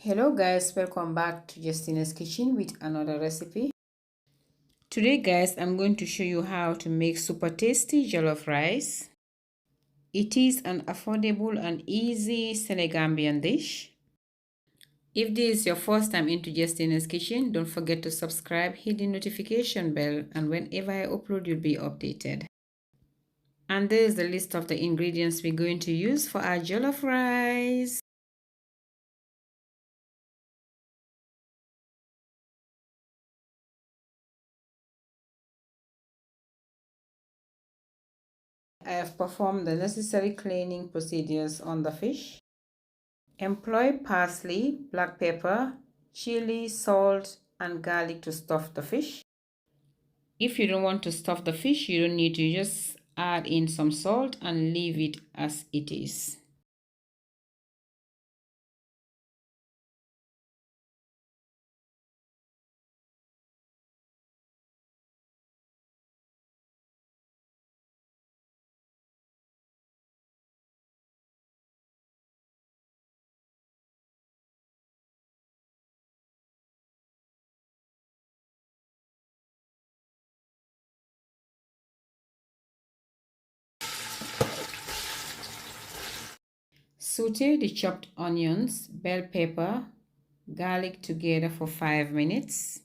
Hello guys, welcome back to Jestina's kitchen with another recipe. Today guys, I'm going to show you how to make super tasty jollof rice. It is an affordable and easy Senegambian dish. If this is your first time into Jestina's kitchen, don't forget to subscribe, hit the notification bell, and whenever I upload you'll be updated. And there is the list of the ingredients we're going to use for our jollof rice. I have performed the necessary cleaning procedures on the fish. Employ parsley, black pepper, chili, salt, and garlic to stuff the fish. If you don't want to stuff the fish, you don't need to, just add in some salt and leave it as it is. Saute the chopped onions, bell pepper, garlic together for 5 minutes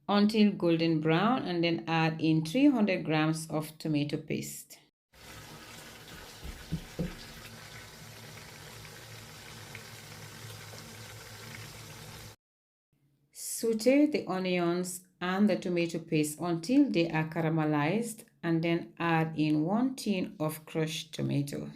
until golden brown, and then add in 300 grams of tomato paste. Saute the onions and the tomato paste until they are caramelized, and then add in 1 tin of crushed tomato.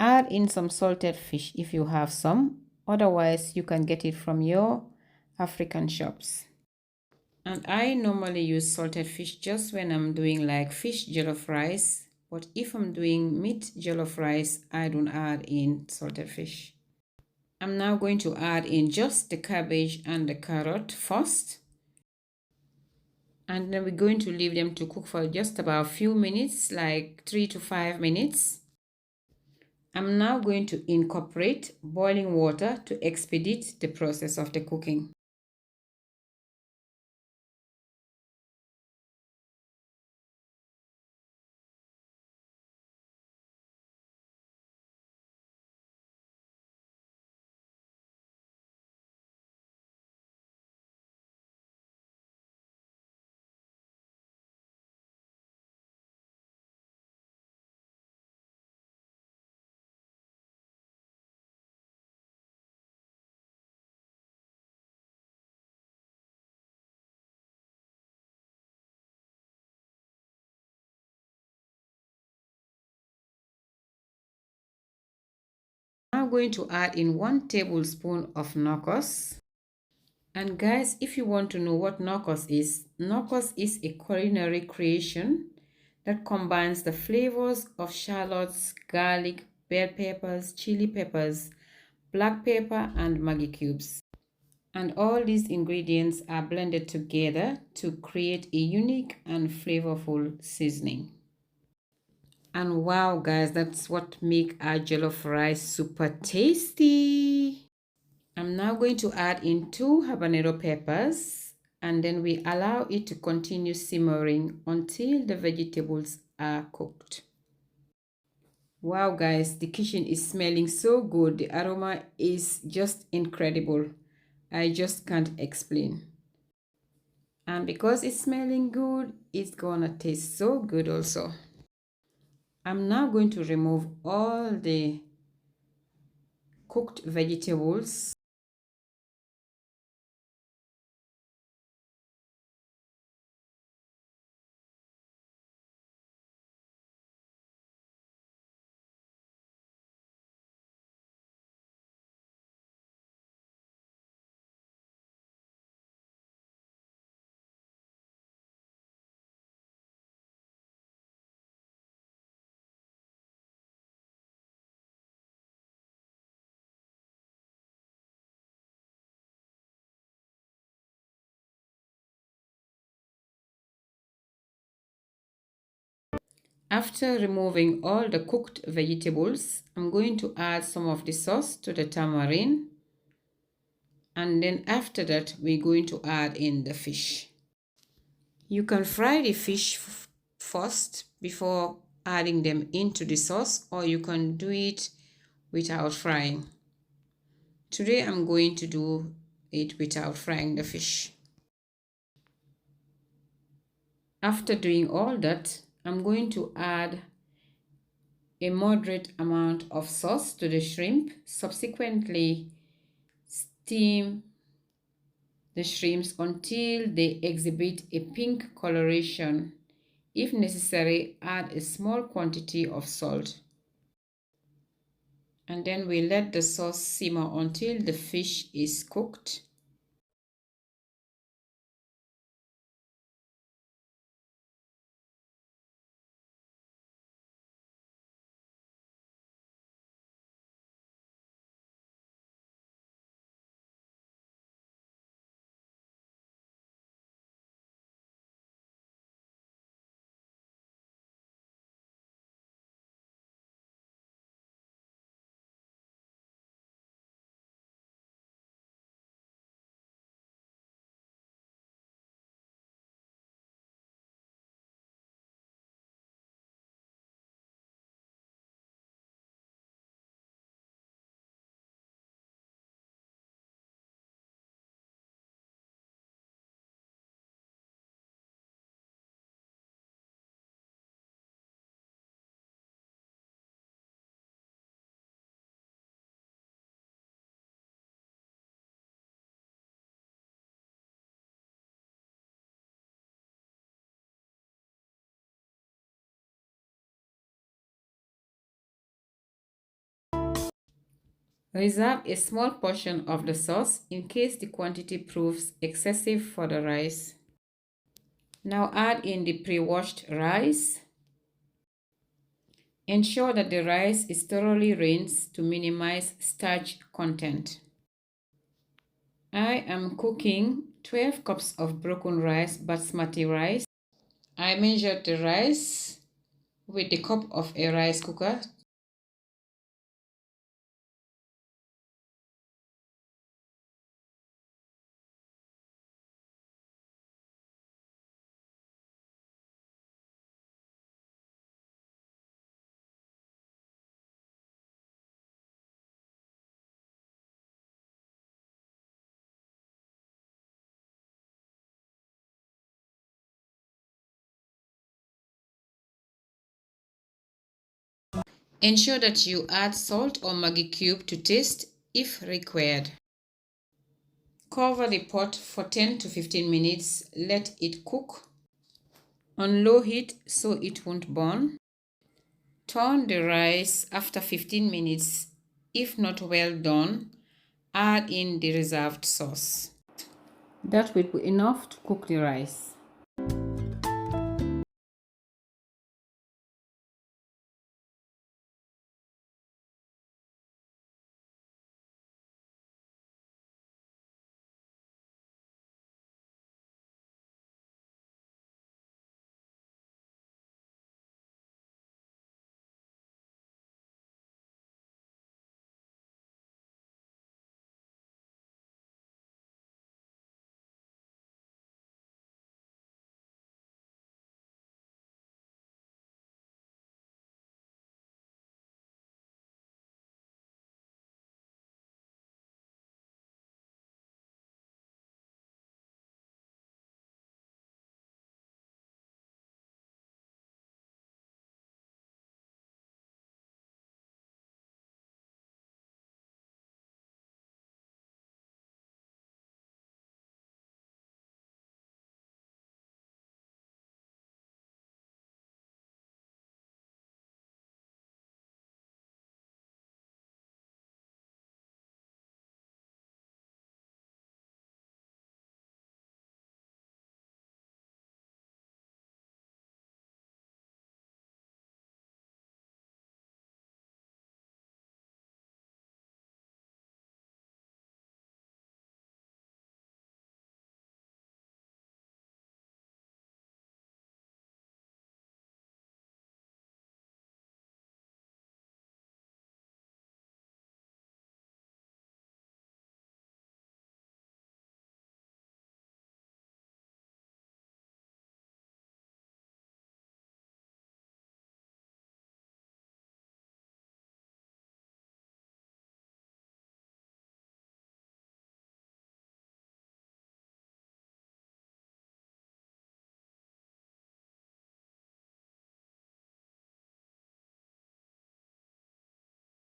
Add in some salted fish if you have some, otherwise you can get it from your African shops. And I normally use salted fish just when I'm doing like fish jollof rice, but if I'm doing meat jollof rice, I don't add in salted fish. I'm now going to add in just the cabbage and the carrot first. And then we're going to leave them to cook for just about a few minutes, like 3 to 5 minutes. I'm now going to incorporate boiling water to expedite the process of the cooking. I'm going to add in 1 tablespoon of Nokoss. And guys, if you want to know what Nokoss is a culinary creation that combines the flavors of shallots, garlic, bell peppers, chili peppers, black pepper, and Maggi cubes. And all these ingredients are blended together to create a unique and flavorful seasoning. And wow guys, that's what make our jollof rice super tasty. I'm now going to add in 2 habanero peppers, and then we allow it to continue simmering until the vegetables are cooked. Wow guys, the kitchen is smelling so good. The aroma is just incredible. I just can't explain. And because it's smelling good, it's gonna taste so good also. I'm now going to remove all the cooked vegetables. After removing all the cooked vegetables, I'm going to add some of the sauce to the tamarind, and then after that we're going to add in the fish. You can fry the fish first before adding them into the sauce, or you can do it without frying. Today I'm going to do it without frying the fish. After doing all that, I'm going to add a moderate amount of sauce to the shrimp. Subsequently, steam the shrimps until they exhibit a pink coloration. If necessary, add a small quantity of salt. And then we let the sauce simmer until the fish is cooked. Reserve a small portion of the sauce in case the quantity proves excessive for the rice. Now add in the pre-washed rice. Ensure that the rice is thoroughly rinsed to minimize starch content. I am cooking 12 cups of broken rice, basmati rice. I measured the rice with the cup of a rice cooker. Ensure that you add salt or Maggi cube to taste if required. Cover the pot for 10 to 15 minutes. Let it cook on low heat so it won't burn. Turn the rice after 15 minutes. If not well done, add in the reserved sauce. That will be enough to cook the rice.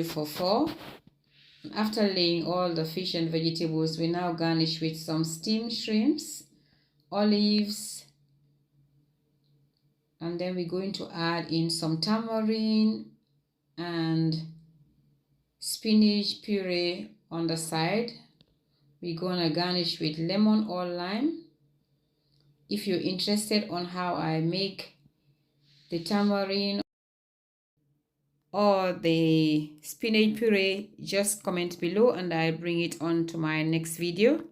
for 4. After laying all the fish and vegetables, we now garnish with some steamed shrimps, olives, and then we're going to add in some tamarind and spinach puree on the side. We're gonna garnish with lemon or lime. If you're interested on how I make the tamarind or the spinach puree, just comment below and I'll bring it on to my next video.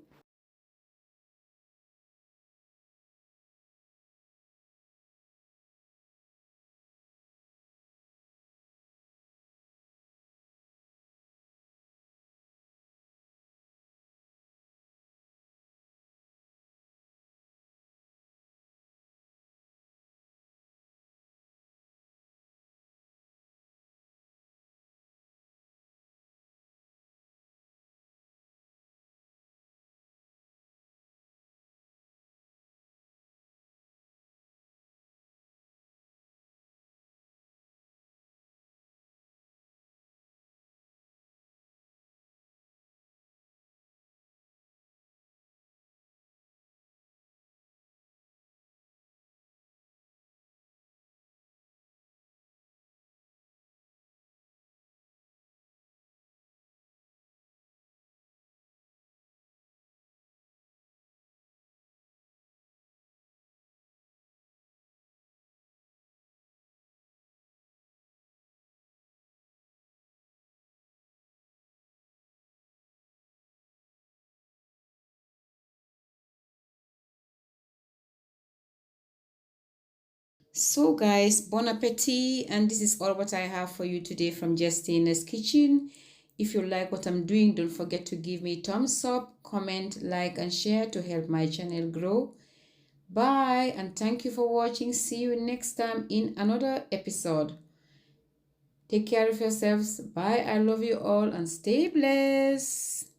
So guys, bon appetit, and this is all what I have for you today from Jestina's kitchen. If you like what I'm doing, don't forget to give me a thumbs up, comment, like and share to help my channel grow. Bye and thank you for watching. See you next time in another episode. Take care of yourselves. Bye. I love you all and stay blessed.